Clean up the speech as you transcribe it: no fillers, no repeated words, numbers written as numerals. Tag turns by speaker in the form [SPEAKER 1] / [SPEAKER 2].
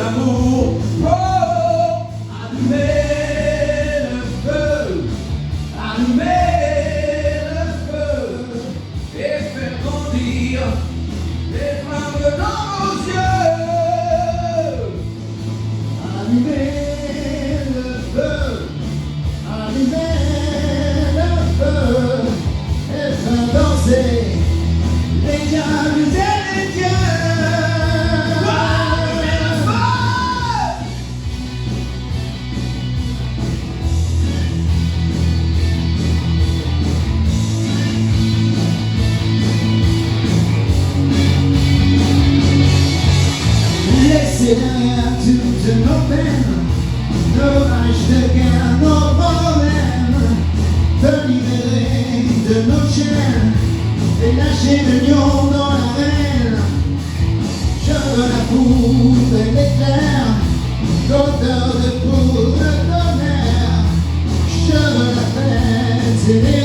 [SPEAKER 1] l'amour. Oh, allumez le feu, allumez le feu, et faire grandir les flammes dans vos yeux. Allumez le feu, allumez le feu, et faire danser les diables et les dieux. Laissez derrière toutes nos peines, nos rages de guerre, nos problèmes, de libérer de nos chaînes et lâcher le lion dans l'arène. Je veux la poudre et l'éclair, l'odeur de poudre de tonnerre. Je veux la fête et les